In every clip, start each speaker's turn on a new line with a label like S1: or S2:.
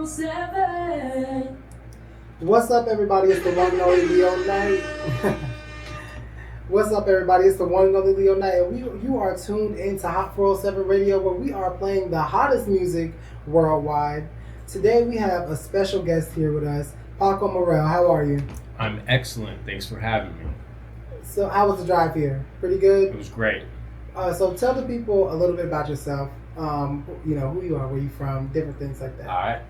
S1: 407.
S2: What's up, everybody? It's the one and only Leo Knight. What's up, everybody? It's the one and only Leo Knight, and you are tuned into Hot 407 Radio, where we are playing the hottest music worldwide. Today, we have a special guest here with us, Paco Morell. How are you?
S3: I'm excellent. Thanks for having me.
S2: So, how was the drive here? Pretty good?
S3: It was great.
S2: So, tell the people a little bit about yourself. Who you are, where you from, different things like that.
S3: All right.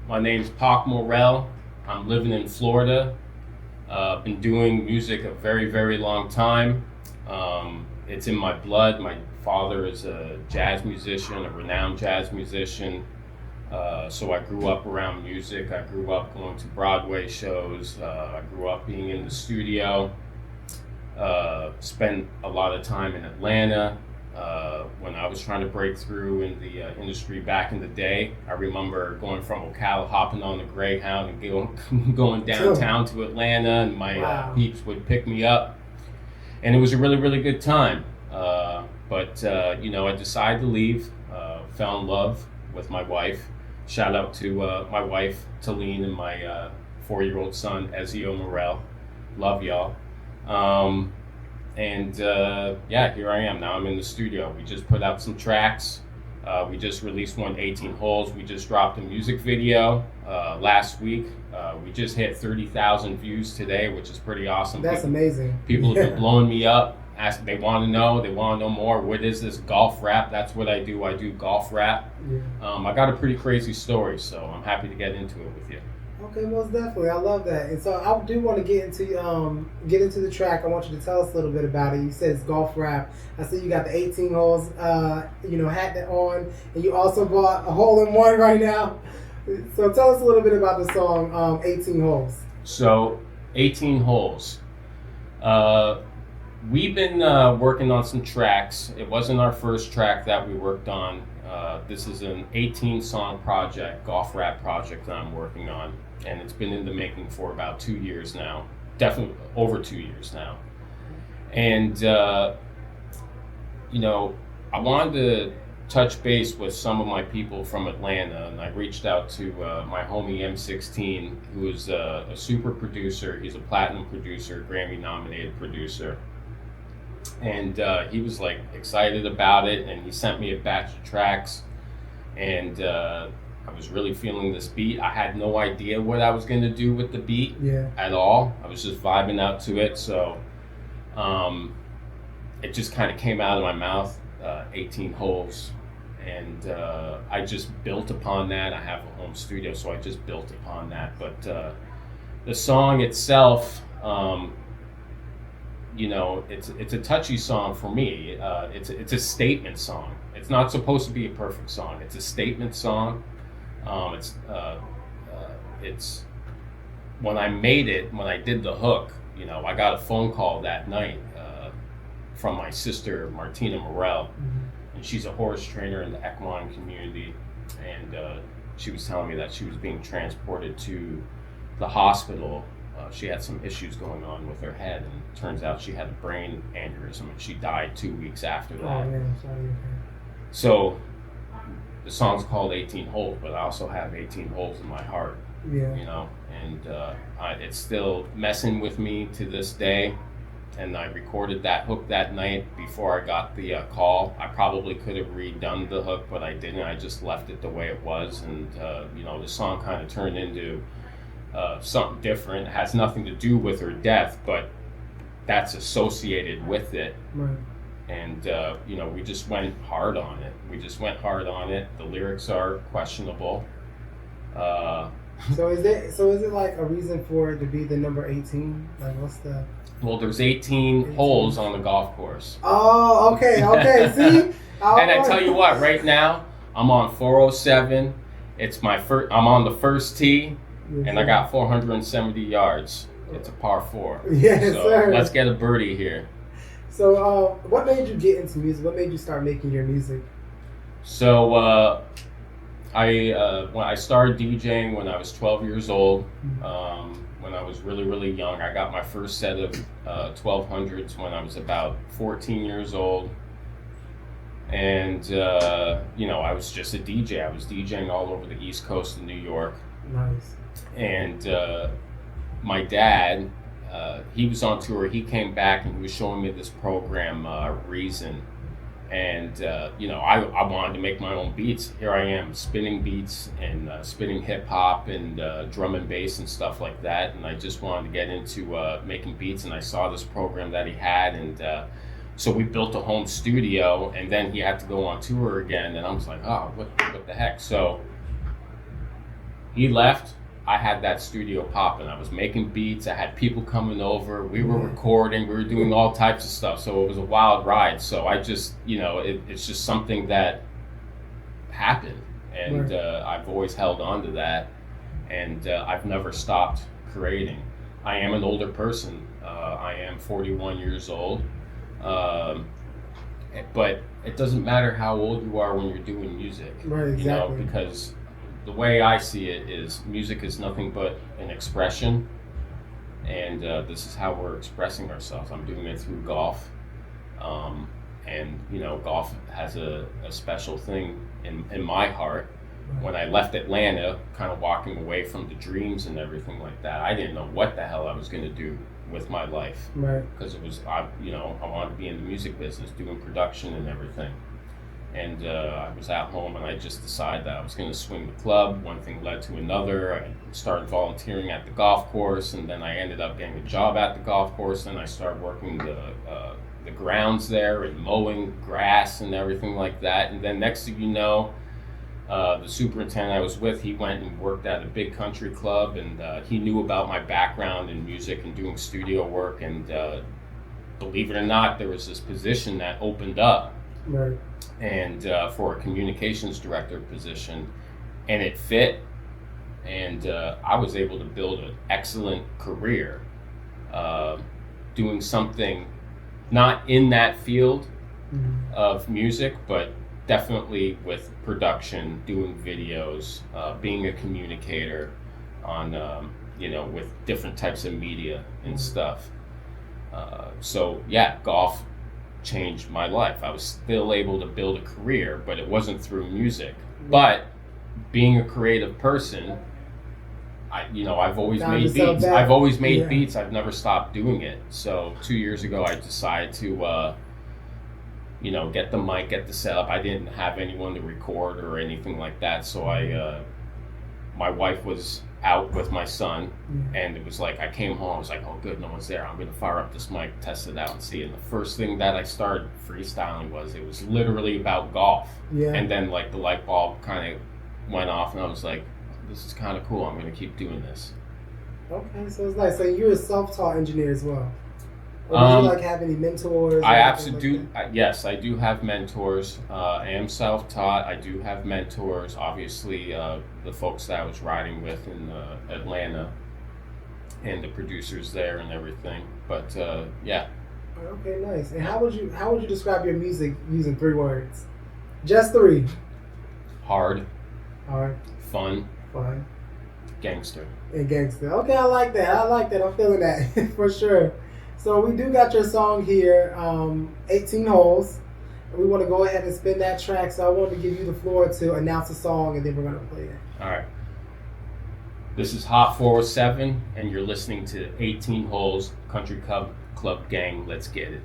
S3: My name's Paco Morell. I'm living in Florida. Been doing music a very, very long time. It's in my blood. My father is a jazz musician, a renowned jazz musician. So I grew up around music. I grew up going to Broadway shows. I grew up being in the studio. Spent a lot of time in Atlanta. When I was trying to break through in the industry back in the day, I remember going from Ocala, hopping on the Greyhound and going downtown to Atlanta, and my peeps would pick me up, and it was a really, really good time. But I decided to leave, fell in love with my wife. Shout out to my wife, Talene, and my 4-year-old son, Ezio Morell. Love y'all. Here I am. Now I'm in the studio. We just put out some tracks. We just released 18 holes. We just dropped a music video last week. We just hit 30,000 views today, which is pretty awesome.
S2: That's amazing.
S3: People have been blowing me up. They want to know more. What is this golf rap? That's what I do. I do golf rap.
S2: Yeah.
S3: I got a pretty crazy story, so I'm happy to get into it with you.
S2: Okay, most definitely. I love that. And so I do want to get into the track. I want you to tell us a little bit about it. You said it's golf rap. I see you got the 18 holes, hat that on, and you also bought a hole-in-one right now. So tell us a little bit about the song 18 Holes.
S3: So 18 holes. We've been working on some tracks. It wasn't our first track that we worked on. This is an 18-song project, golf rap project that I'm working on. And it's been in the making for about 2 years now. Definitely over 2 years now. And, I wanted to touch base with some of my people from Atlanta. And I reached out to my homie M16, who is a super producer. He's a platinum producer, Grammy-nominated producer. And he was like excited about it, and he sent me a batch of tracks, and I was really feeling this beat. I had no idea what I was going to do with the beat at all. I was just vibing out to it, so it just kind of came out of my mouth, 18 holes, and I just built upon that. I have a home studio, so I just built upon that. But the song itself, it's a touchy song for me. It's a statement song. It's not supposed to be a perfect song. It's a statement song. It's when I made it, when I did the hook, I got a phone call that night from my sister Martina Morell, and she's a horse trainer in the equine community, and she was telling me that she was being transported to the hospital. She had some issues going on with her head, and it turns out she had a brain aneurysm, and she died 2 weeks after that.
S2: Oh, man, sorry.
S3: So the song's called 18 Holes, but I also have 18 holes in my heart, and it's still messing with me to this day. And I recorded that hook that night before I got the call. I probably could have redone the hook, but I didn't. I just left it the way it was, and the song kind of turned into something different. It has nothing to do with her death, but that's associated with it.
S2: Right.
S3: And we just went hard on it. The lyrics are questionable.
S2: So is it like a reason for it to be the number 18? Like, what's the?
S3: Well, there's 18 holes on the golf course.
S2: Oh, okay. See,
S3: and I tell you what, right now I'm on 407. It's my first. I'm on the first tee. And I got 470 yards. It's a par 4.
S2: Yes,
S3: so
S2: sir.
S3: Let's get a birdie here.
S2: So what made you get into music? What made you start making your music?
S3: So I started DJing when I was 12 years old. When I was really, really young. I got my first set of 1200s when I was about 14 years old. And I was just a DJ. I was DJing all over the East Coast of New York.
S2: Nice.
S3: And my dad, he was on tour. He came back and he was showing me this program, Reason. And I wanted to make my own beats. Here I am spinning beats and spinning hip hop and drum and bass and stuff like that. And I just wanted to get into making beats. And I saw this program that he had, and so we built a home studio. And then he had to go on tour again, and I was like, oh, what the heck? So he left. I had that studio popping. I was making beats. I had people coming over. We were recording. We were doing all types of stuff. So it was a wild ride. So I just, it's just something that happened. And I've always held on to that. And I've never stopped creating. I am an older person. I am 41 years old. But it doesn't matter how old you are when you're doing music.
S2: Right, exactly.
S3: Because the way I see it is music is nothing but an expression, and this is how we're expressing ourselves. I'm doing it through golf, and golf has a special thing in my heart. When I left Atlanta, kind of walking away from the dreams and everything like that, I didn't know what the hell I was going to do with my life, because it was I wanted to be in the music business, doing production and everything. And I was at home, and I just decided that I was going to swing the club. One thing led to another. I started volunteering at the golf course, and then I ended up getting a job at the golf course. Then I started working the grounds there and mowing grass and everything like that. And then next thing you know, the superintendent I was with, he went and worked at a big country club, and he knew about my background in music and doing studio work. And believe it or not, there was this position that opened up.
S2: Right.
S3: And for a communications director position, and it fit, and I was able to build an excellent career doing something not in that field of music, but definitely with production, doing videos, being a communicator on with different types of media and stuff. So yeah, golf changed my life. I was still able to build a career, but it wasn't through music. But being a creative person, I've always made beats. I've always made beats. I've never stopped doing it. So 2 years ago, I decided to, get the mic, get the setup. I didn't have anyone to record or anything like that. So my wife was out with my son, and it was like I came home, I was like, oh good, no one's there, I'm gonna fire up this mic, test it out and see. And the first thing that I started freestyling was literally about golf. And then like the light bulb kind of went off, and I was like, this is kind of cool, I'm gonna keep doing this.
S2: Okay, so it's nice. So you're a self-taught engineer as well? Or do you have any mentors?
S3: I absolutely do. Yes, I do have mentors. I am self-taught. I do have mentors. Obviously, the folks that I was riding with in Atlanta, and the producers there and everything. But yeah.
S2: Okay, nice. And how would you describe your music using 3 words? Just 3.
S3: Hard.
S2: Fun.
S3: Gangster.
S2: And gangster. Okay, I like that. I'm feeling that for sure. So we do got your song here, 18 Holes. We want to go ahead and spin that track, so I want to give you the floor to announce the song, and then we're going to play it.
S3: All right. This is Hot 407, and you're listening to 18 Holes, Country Club Gang. Let's get it.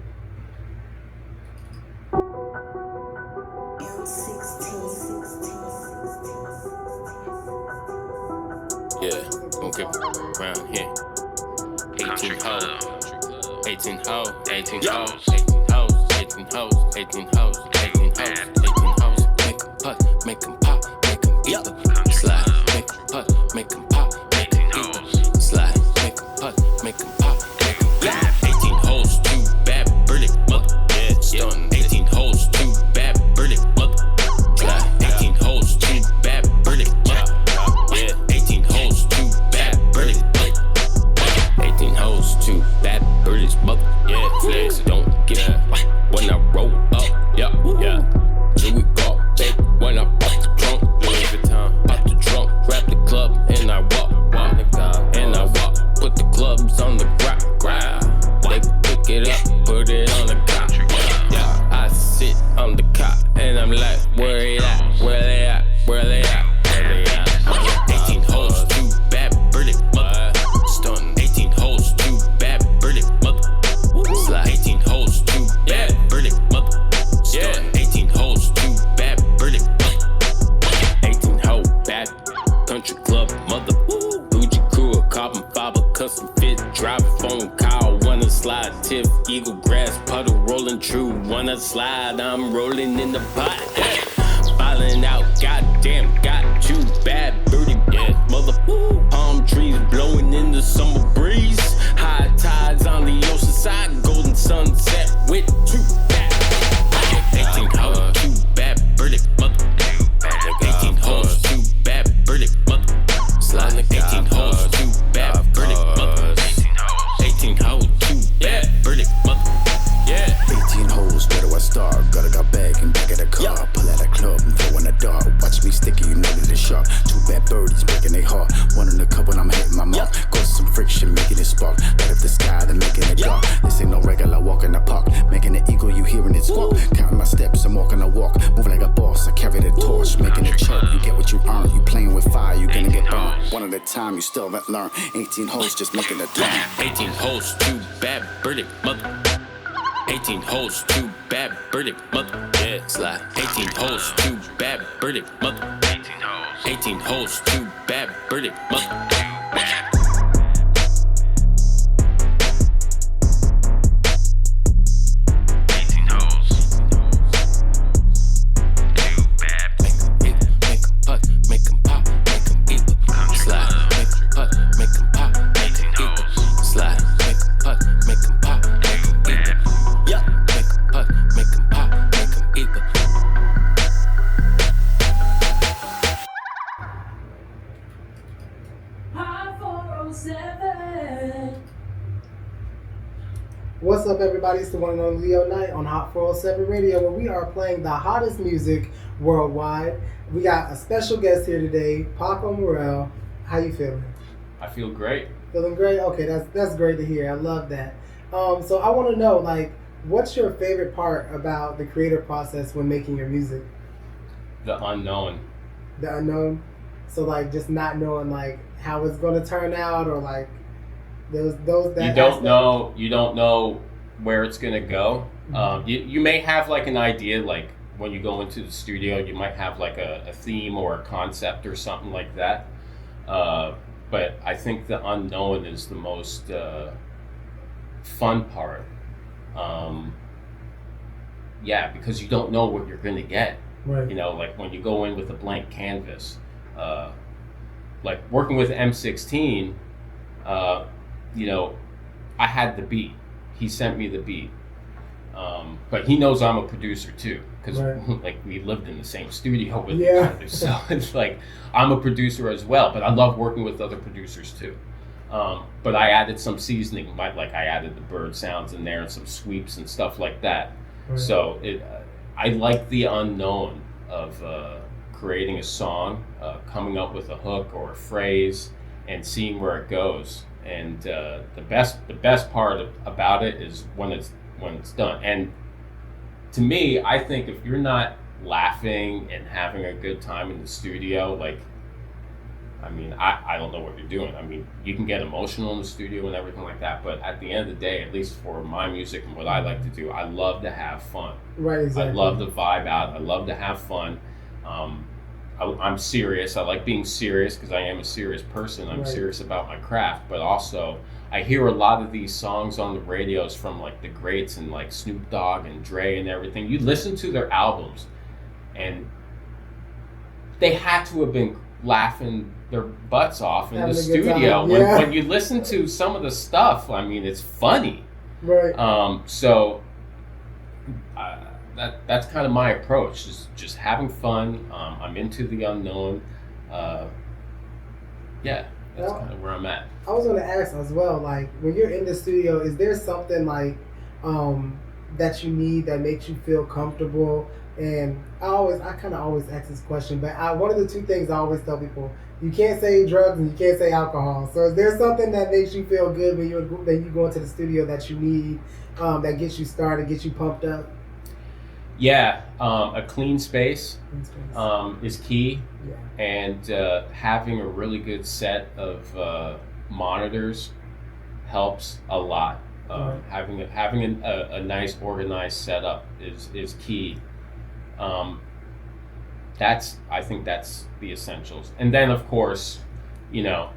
S1: Yeah, don't get around here. 18 hoes. 18 hoes, 18 hoes, 18 hoes, 18 hoes, 18 hoes, 18 hoes, 18 hoes, make 'em put, make 'em pop, make 'em either slide, make 'em put, make 'em pop, make 'em either slide, make 'em put, make 'em pop, make 'em either. 18 hoes, 2 bad pretty mother, yeah, stunning. 18 hoes, 2 bad pretty mother, slide. 18 hoes, 2 bad pretty mother, yeah. 18 hoes, 2 bad pretty mother, 18 hoes, 2 bad pretty mother, yeah. Flex, don't get it when I roll up, yeah. Here we go, babe. When I pop the trunk, Louis Vuitton, pop the trunk, grab the club, and I walk, and I walk. Put the clubs on the ground. They pick it up, put it on the cot. Yeah, I sit on the cot positive, eagle grass, puddle rolling true. Wanna slide, I'm rolling in the pot. Falling out, goddamn, got you, bad birdie, yeah, mother. Palm trees blowing in the summer breeze. High tides on the ocean side, golden sunset with two bad. 18 hoes, two bad birdie, mother. 18 hoes, two bad birdie, mother. Slide 18 hoes, two bad birdie, mother. 18 hoes, two bad birdie, mother. Yeah.
S4: 18 holes, where do I start? Got bag and back of the car. Pull out a club and throw in the dart. Watch me sticky, you know that it's sharp. Two bad birdies breaking their heart. One in the cup when I'm hitting my mark. Cause some friction, making it spark. Light up the sky, then making it dark. This ain't no regular walk in the park. Making it eagle, you hearing it squawk. Counting my steps, I'm walking a walk. Moving like a boss, I carry the torch. Making it choke, you get what you earn. You playing with fire, you gonna get burned. One at a time, you still haven't learned. 18 holes, just making a turn.
S1: 18 hoes, two bad birdie, mother. 18 hoes, two bad birdie, mother. Yeah, slide. 18 hoes, two bad birdie, mother. 18 hoes, two bad birdie, mother. 18 hoes. Two bad. Make 'em putt, make 'em pop, make 'em eat. Slide. Make 'em putt, make 'em pop, make 'em eat. Slide. Make 'em putt, make 'em pop, make 'em eat. Yeah. Make 'em putt, make 'em pop, make 'em eat.
S5: Hot 407.
S2: What's up, everybody? It's the one and only Leo Knight on Hot 407 Radio, where we are playing the hottest music worldwide. We got a special guest here today, Paco Morell. How you feeling?
S3: I feel great.
S2: Feeling great? Okay, that's great to hear. I love that. So I want to know, like, what's your favorite part about the creative process when making your music?
S3: The unknown.
S2: The unknown. So like just not knowing like how it's gonna turn out, or like those that
S3: You don't know. You don't know where it's gonna go. You may have like an idea, like when you go into the studio, you might have like a theme or a concept or something like that. But I think the unknown is the most fun part. Yeah, because you don't know what you're gonna get.
S2: Right.
S3: You know, like when you go in with a blank canvas, like working with M16, you know, I had the beat. He sent me the beat. But he knows I'm a producer too, because
S2: Right.
S3: like we lived in the same studio with
S2: Yeah.
S3: each other. So it's like I'm a producer as well, but I love working with other producers too. But I added some seasoning, like I added the bird sounds in there and some sweeps and stuff like that.
S2: Right.
S3: So I like the unknown of creating a song, coming up with a hook or a phrase, and seeing where it goes. And the best part about it is when it's done. And to me, I think if you're not laughing and having a good time in the studio, like, I mean, I don't know what you're doing. I mean, you can get emotional in the studio and everything like that, but at the end of the day, at least for my music and what I like to do, I love to have fun.
S2: Right, exactly.
S3: I love to vibe out. I love to have fun. I'm serious. I like being serious because I am a serious person. I'm
S2: Right.
S3: serious about my craft, but also I hear a lot of these songs on the radios from like the greats and like Snoop Dogg and Dre and everything. You listen to their albums and they had to have been laughing their butts off in
S2: Having
S3: the
S2: a good
S3: studio.
S2: time, yeah.
S3: When you listen to some of the stuff, I mean, it's funny.
S2: Right.
S3: So that's kind of my approach, just having fun. I'm into the unknown. Yeah, that's
S2: Well,
S3: kind of where I'm at.
S2: I was going to ask as well, like, when you're in the studio, is there something like that you need that makes you feel comfortable? And I kind of always ask this question, but one of the two things I always tell people: you can't say drugs and you can't say alcohol. So is there something that makes you feel good when you go into the studio that you need, that gets you started, gets you pumped up?
S3: Yeah, a clean space is key,
S2: Yeah.
S3: and having a really good set of monitors helps a lot.
S2: Right.
S3: Having a nice organized setup is key. I think that's the essentials. And then of course, you know,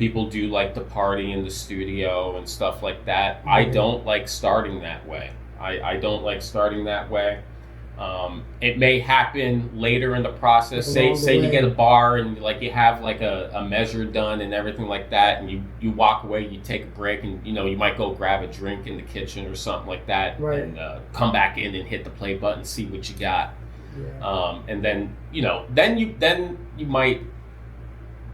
S3: people do like to party in the studio and stuff like that. I don't like starting that way. I don't like starting that way. It may happen later in the process. Say you get a bar and like you have like a measure done and everything like that, and you walk away, you take a break, and you might go grab a drink in the kitchen or something like that, and come back in and hit the play button, see what you got, and then then you might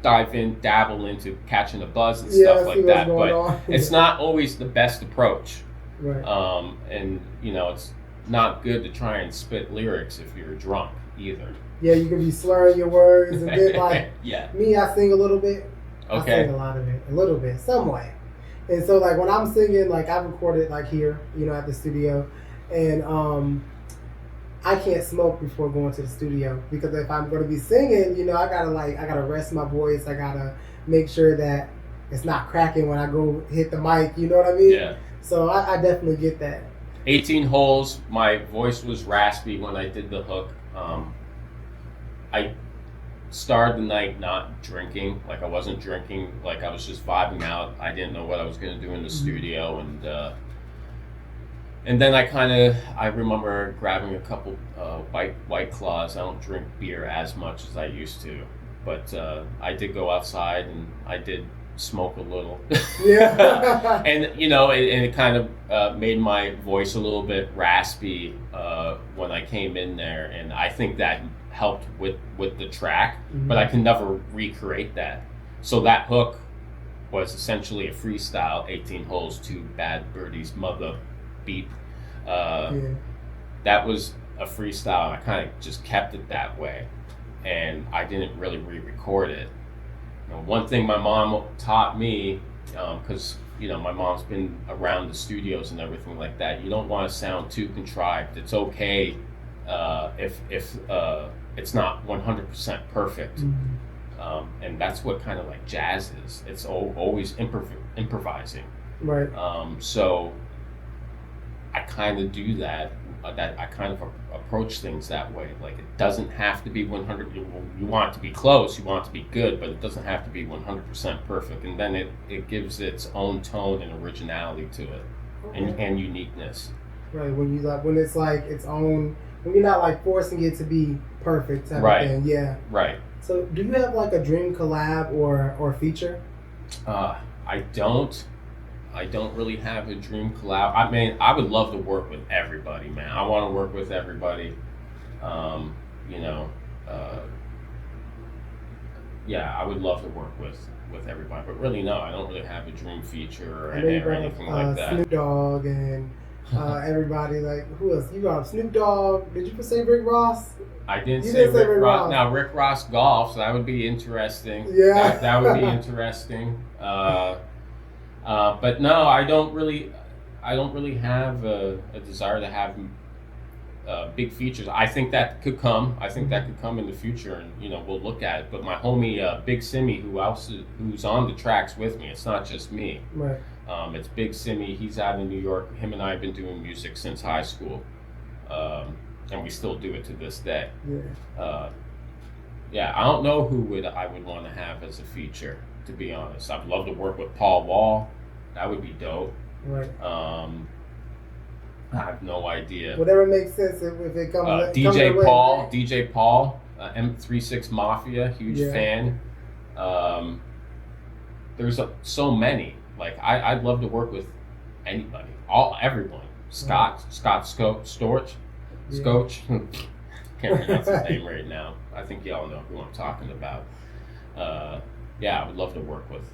S3: dabble into catching a buzz and stuff like that. But it's not always the best approach, and it's not good to try and spit lyrics if you're drunk either. Yeah, you can be slurring your words a bit like me. I sing a little bit. Okay. I sing a lot of it, a little bit, some way. And so like when I'm singing, like I recorded like here, at the studio, and I can't smoke before going to the studio because if I'm going to be singing, I gotta rest my voice. I gotta make sure that it's not cracking when I go hit the mic. You know what I mean? Yeah. So I definitely get that. 18 holes, my voice was raspy when I did the hook. I started the night not drinking, like I wasn't drinking, like I was just vibing out. I didn't know what I was going to do in the studio, and then I remember grabbing a couple White Claws. I don't drink beer as much as I used to, but I did go outside and I did smoke a little. And it kind of made my voice a little bit raspy when I came in there, and I think that helped with the track, but I can never recreate that. So that hook was essentially a freestyle, 18 holes, 2 bad birdies, mother beep. That was a freestyle. I kind of just kept it that way, and I didn't really re-record it. One thing my mom taught me, because my mom's been around the studios and everything like that, you don't want to sound too contrived. It's okay if it's not 100% perfect, and that's what kind of like jazz is. It's always improvising. Right. So I kind of do that. That I kind of approach things that way. Like it doesn't have to be 100. You want it to be close. You want it to be good, but it doesn't have to be 100% perfect. And then it gives its own tone and originality to it, and uniqueness. Right. When it's like its own. When you're not like forcing it to be perfect type of thing. Yeah. Right. So do you have like a dream collab or feature? I don't. I don't really have a dream collab. I mean, I would love to work with everybody, man. I want to work with everybody. I would love to work with everybody. But really, no, I don't really have a dream feature or anything like that. Snoop Dogg and everybody, like, who else? You got Snoop Dogg. Did you say Rick Ross? I didn't say Rick Ross. Now, Rick Ross golf, so that would be interesting. Yeah. That would be interesting. But no, I don't really have a desire to have big features. I think that could come. I think that could come in the future, and we'll look at it. But my homie Big Simmy, who's on the tracks with me, it's not just me. Right. It's Big Simmy. He's out in New York. Him and I have been doing music since high school, and we still do it to this day. Yeah. I don't know who I would want to have as a feature. To be honest, I'd love to work with Paul Wall. That would be dope. Right. I have no idea. Whatever makes sense if it comes. DJ Paul, M36 Mafia, huge fan. There's so many. Like I'd love to work with anybody, everyone. Scott Storch, Scotch. Can't pronounce his name right now. I think y'all know who I'm talking about. Yeah, I would love to work with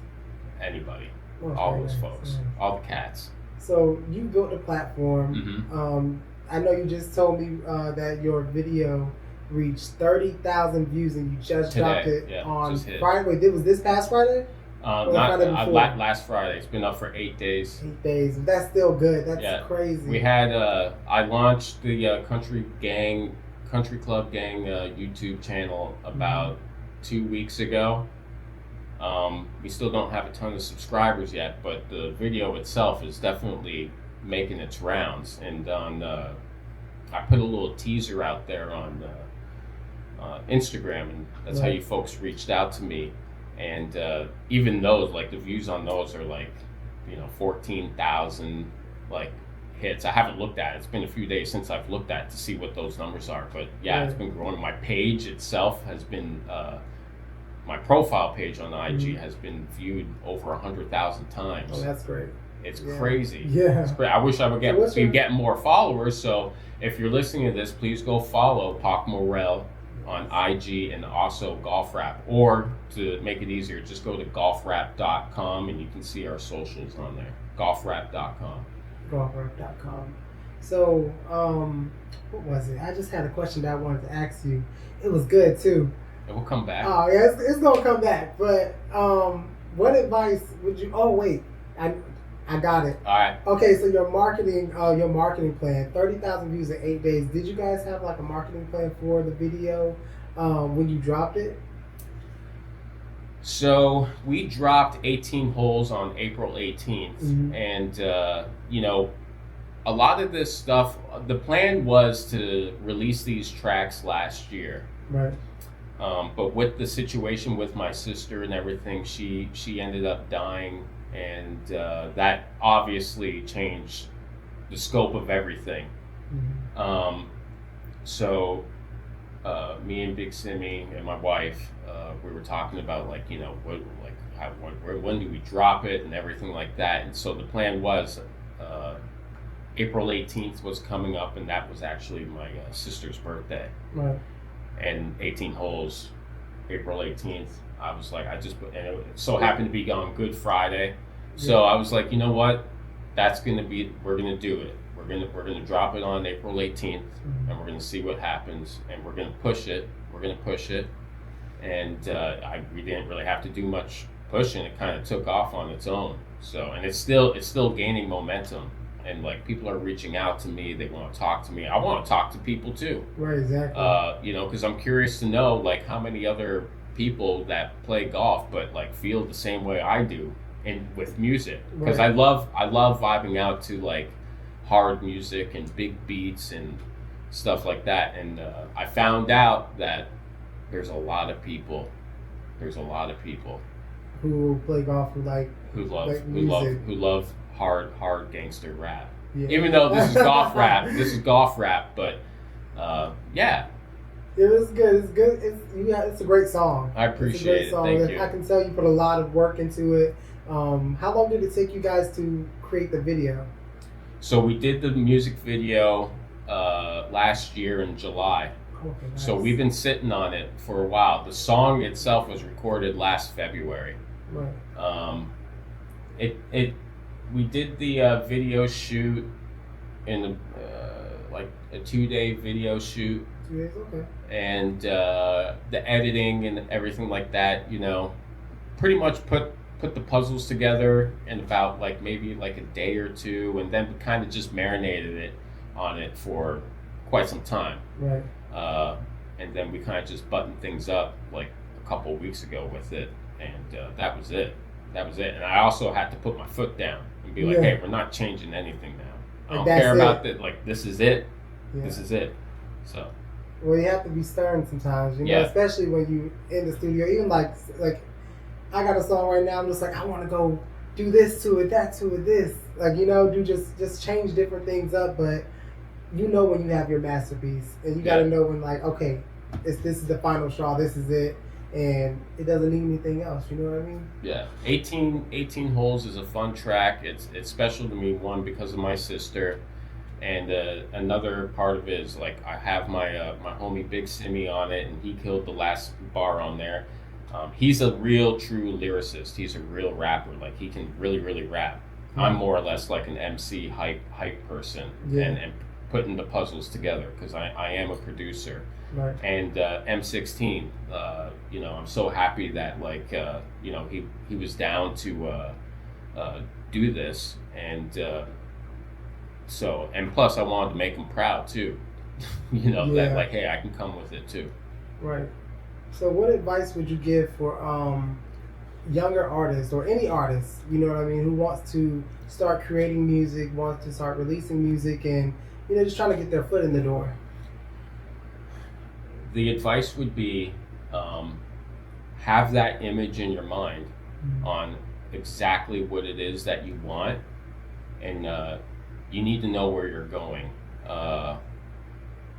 S3: anybody, all those folks, all the cats. So you built a platform. I know you just told me that your video reached 30,000 views and you just dropped it on Friday. Wait, was this past Friday? Last Friday. It's been up for 8 days. 8 days. That's still good. That's crazy. We had I launched the Country Club Gang YouTube channel about 2 weeks ago. We still don't have a ton of subscribers yet, but the video itself is definitely making its rounds. And I put a little teaser out there on Instagram, and that's how you folks reached out to me. And even those, like the views on those are like, 14,000 like hits. I haven't looked at it. It's been a few days since I've looked at it to see what those numbers are. But yeah, it's been growing. My page itself has been, my profile page on IG has been viewed over 100,000 times.
S2: Oh, that's great.
S3: It's crazy.
S2: Yeah.
S3: It's great. I wish I would get more followers. So if you're listening to this, please go follow Paco Morell on IG and also Golf Rap. Or to make it easier, just go to golfrap.com and you can see our socials on there. Golfrap.com.
S2: Golfrap.com. So, what was it? I just had a question that I wanted to ask you. It was good too.
S3: It will come back.
S2: Oh yeah, it's gonna come back. But what advice would you? Oh wait, I got it.
S3: All right.
S2: Okay, so your marketing plan, 30,000 views in 8 days. Did you guys have like a marketing plan for the video when you dropped it?
S3: So we dropped 18 holes on April 18th, and a lot of this stuff. The plan was to release these tracks last year,
S2: right?
S3: But with the situation with my sister and everything, she ended up dying. And that obviously changed the scope of everything. So me and Big Simmy and my wife, we were talking about when do we drop it and everything like that. And so the plan was April 18th was coming up, and that was actually my sister's birthday.
S2: Right.
S3: And 18 holes, April 18th. I was like, and it so happened to be on Good Friday. So I was like, you know what? We're gonna do it. We're gonna drop it on April 18th, and we're gonna see what happens, and we're gonna push it. And we didn't really have to do much pushing. It kind of took off on its own. So, and it's still gaining momentum, and like people are reaching out to me. They want to talk to me. I want to talk to people too.
S2: Right, exactly.
S3: Because I'm curious to know like how many other people that play golf but like feel the same way I do with music, because I love vibing out to like hard music and big beats and stuff like that. And I found out that there's a lot of people
S2: who play golf who
S3: love hard gangster rap.
S2: Yeah.
S3: Even though this is golf rap, but yeah.
S2: It was good. It's good. It's a great song.
S3: I appreciate it. Thank you.
S2: I can tell you put a lot of work into it. How long did it take you guys to create the video?
S3: So we did the music video last year in July.
S2: Okay, nice.
S3: So we've been sitting on it for a while. The song itself was recorded last February.
S2: Right.
S3: We did the video shoot in like a 2-day video shoot.
S2: 2 days, okay.
S3: And the editing and everything like that, pretty much put the puzzles together in about like maybe like a day or two, and then we kind of just marinated it on it for quite some time.
S2: Right.
S3: And then we kind of just buttoned things up like a couple of weeks ago with it, and that was it. And I also had to put my foot down and be like, hey, we're not changing anything now. I don't care about that. Like, this is it. Yeah. This is it. So.
S2: Well, you have to be stern sometimes, especially when you in the studio. Even like I got a song right now. I'm just like, I want to go do this to it, that to it, this. Like, do just change different things up. But when you have your masterpiece, and you got to know when like, okay, this is the final straw. This is it, and it doesn't need anything else. You know what I mean? Yeah.
S3: 18 holes is a fun track. It's special to me, one, because of my sister. And another part of it is like I have my my homie Big Simmy on it, and he killed the last bar on there. He's a real true lyricist. He's a real rapper. Like he can really rap. Mm-hmm. I'm more or less like an MC hype person, and putting the puzzles together because I am a producer.
S2: Right.
S3: And M16, I'm so happy that like he was down to do this, and. So, and plus I wanted to make him proud too, that like, hey, I can come with it too.
S2: Right. So what advice would you give for younger artists or any artist, who wants to start creating music, wants to start releasing music, and, just trying to get their foot in the door?
S3: The advice would be, have that image in your mind on exactly what it is that you want, and you need to know where you're going.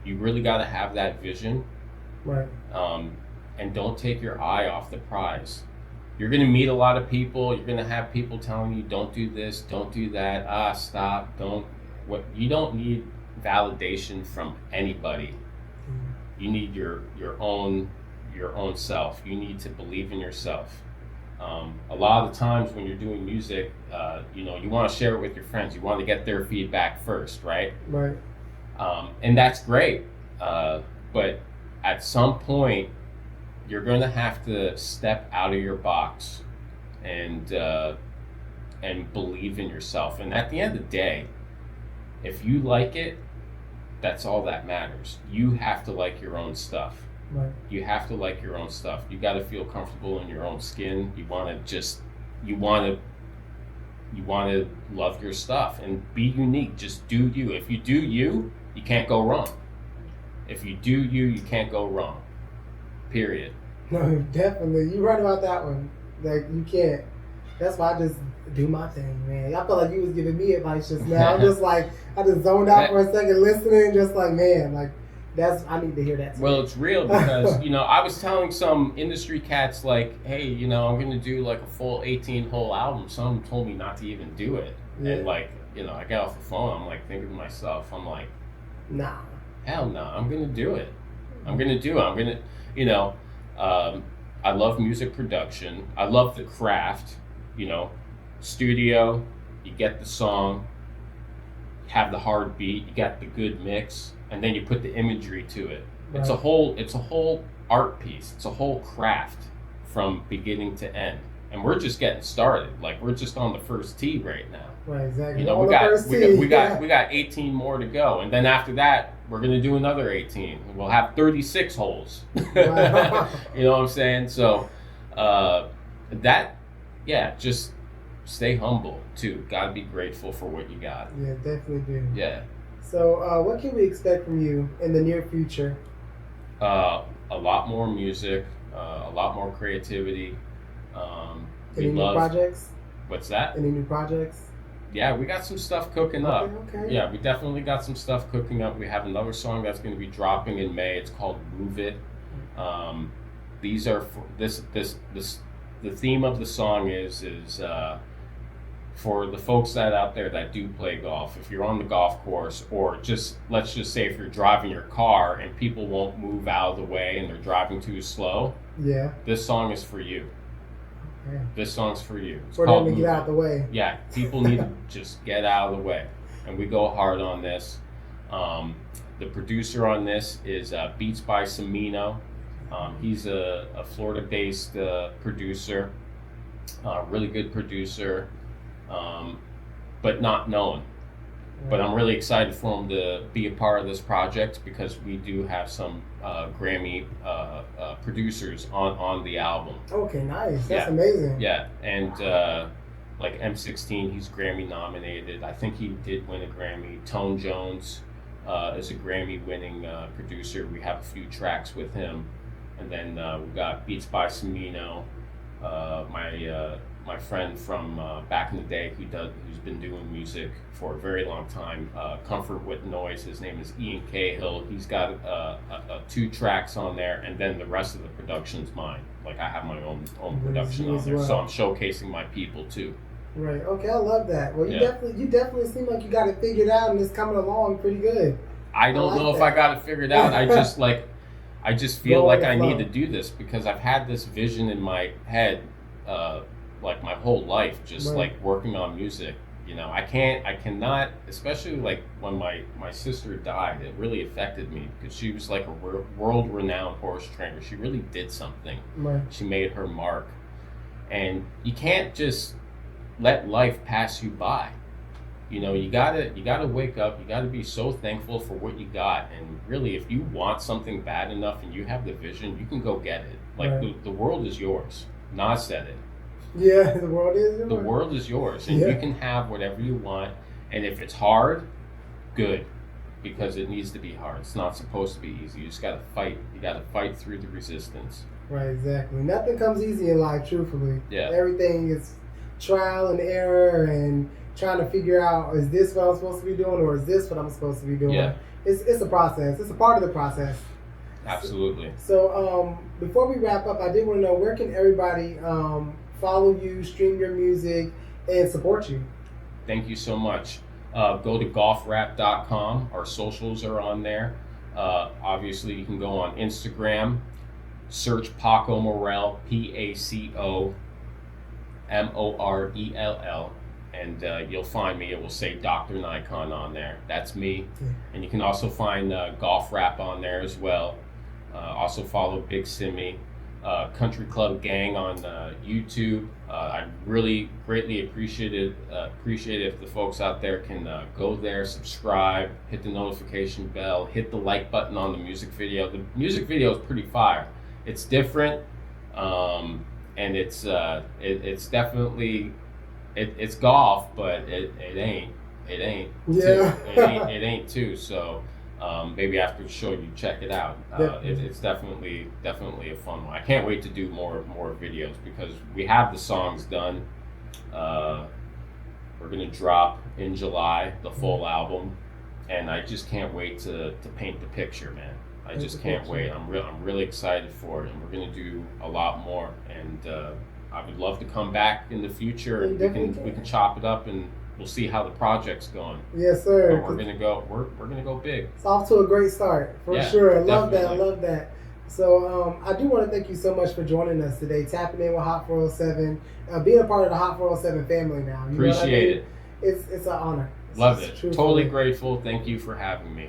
S3: You really got to have that vision,
S2: Right.
S3: And don't take your eye off the prize. You're going to meet a lot of people. You're going to have people telling you, don't do this, don't do that, stop, don't. You don't need validation from anybody. You need your own self. You need to believe in yourself. A lot of the times when you're doing music, you want to share it with your friends. You want to get their feedback first, right?
S2: Right.
S3: And that's great. But at some point, you're going to have to step out of your box and believe in yourself. And at the end of the day, if you like it, that's all that matters. You have to like your own stuff.
S2: Right.
S3: You have to like your own stuff. You got to feel comfortable in your own skin. You want to love your stuff and be unique. Just do you. If you do you, you can't go wrong. If you do you, you can't go wrong. Period.
S2: No, definitely. You're right about that one. Like, you can't. That's why I just do my thing, man. I felt like you was giving me advice just now. I'm just like, I just zoned out for a second listening, just like, man, like, I need to hear that too.
S3: Well, it's real because, I was telling some industry cats, like, hey, I'm going to do like a full 18-hole album. Some told me not to even do it.
S2: Yeah.
S3: And like, I got off the phone. I'm like thinking to myself, I'm like,
S2: nah.
S3: Hell no, I'm going to do it. I'm going to do it. I'm going to, I love music production. I love the craft, studio, you get the song, have the hard beat, you got the good mix, and then you put the imagery to it. Right. It's a whole art piece. It's a whole craft from beginning to end. And we're just getting started. Like, we're just on the first tee right now.
S2: Right, exactly.
S3: We got 18 more to go, and then after that, we're gonna do another 18. We'll have 36 holes.
S2: Wow.
S3: You know what I'm saying? So, just stay humble too. Gotta be grateful for what you got.
S2: Yeah, definitely do.
S3: Yeah.
S2: So, what can we expect from you in the near future?
S3: A lot more music, a lot more creativity.
S2: Any new projects?
S3: What's that?
S2: Any new projects?
S3: Yeah, we got some stuff cooking up.
S2: Okay.
S3: Yeah, we definitely got some stuff cooking up. We have another song that's going to be dropping in May. It's called Move It. These are the theme of the song is for the folks out there that do play golf. If you're on the golf course, or let's just say if you're driving your car and people won't move out of the way and they're driving too slow.
S2: Yeah.
S3: This song is for you.
S2: Yeah.
S3: This song's for you. It's
S2: for them to get out of the way.
S3: Yeah, people need to just get out of the way. And we go hard on this. The producer on this is Beats by Samino. He's a Florida-based producer, really good producer, but not known. Right. But I'm really excited for him to be a part of this project because we do have some Grammy producers on the album.
S2: Okay, nice. That's amazing.
S3: Yeah, and like M16, he's Grammy nominated. I think he did win a Grammy. Tone Jones is a Grammy-winning producer. We have a few tracks with him. And then we've got Beats by Samino, my friend from back in the day who's been doing music for a very long time, Comfort with Noise. His name is Ian Cahill. He's got 2 tracks on there, and then the rest of the production's mine. Like, I have my own production on there, so I'm showcasing my people too.
S2: Right. Okay, I love that. Well, you definitely seem like you got it figured out, and it's coming along pretty good.
S3: I don't know if I got it figured out. I just feel like I need to do this because I've had this vision in my head, like my whole life, just
S2: right.
S3: like working on music. I cannot, especially like when my sister died, it really affected me because she was like a world-renowned horse trainer. She really did something.
S2: Right.
S3: She made her mark. And you can't just let life pass you by. You gotta wake up. You gotta be so thankful for what you got. And really, if you want something bad enough and you have the vision, you can go get it. Like right. the world is yours. Nas said it.
S2: Yeah, the world is yours.
S3: The world is yours, and you can have whatever you want. And if it's hard, good. because it needs to be hard. It's not supposed to be easy. You just got to fight. You got to fight through the resistance.
S2: Right, exactly. Nothing comes easy in life, truthfully.
S3: Yeah.
S2: Everything is trial and error and trying to figure out, is this what I'm supposed to be doing or is this what I'm supposed to be doing?
S3: Yeah.
S2: It's a process. It's a part of the process.
S3: Absolutely.
S2: So before we wrap up, I did want to know, where can everybody follow you, stream your music, and support you?
S3: Thank you so much. Go to golfrap.com. Our socials are on there. Obviously, you can go on Instagram, search Paco Morell, PACO MORELL, and you'll find me. It will say Dr. Nikon on there. That's me. And you can also find Golf Rap on there as well. Also follow Big Simmy, Country Club Gang on YouTube. I really greatly appreciate it if the folks out there can go there, subscribe, hit the notification bell, hit the like button on the music video. The music video is pretty fire. It's different, and it's definitely it's golf, but it ain't.
S2: Yeah.
S3: It ain't too. So maybe after the show you check it out. It's definitely a fun one. I can't wait to do more videos because we have the songs done. We're gonna drop in July the full album, and I just can't wait to paint the picture, man. I just can't wait. I'm really excited for it, and we're gonna do a lot more. And I would love to come back in the future. And we can chop it up, and we'll see how the project's going.
S2: Yes, sir.
S3: But we're gonna go big.
S2: It's off to a great start, for sure. I love that. So I do want to thank you so much for joining us today, tapping in with Hot 407, being a part of the Hot 407 family now. You
S3: Appreciate it.
S2: It's an honor.
S3: Love it. Totally grateful. Thank you for having me.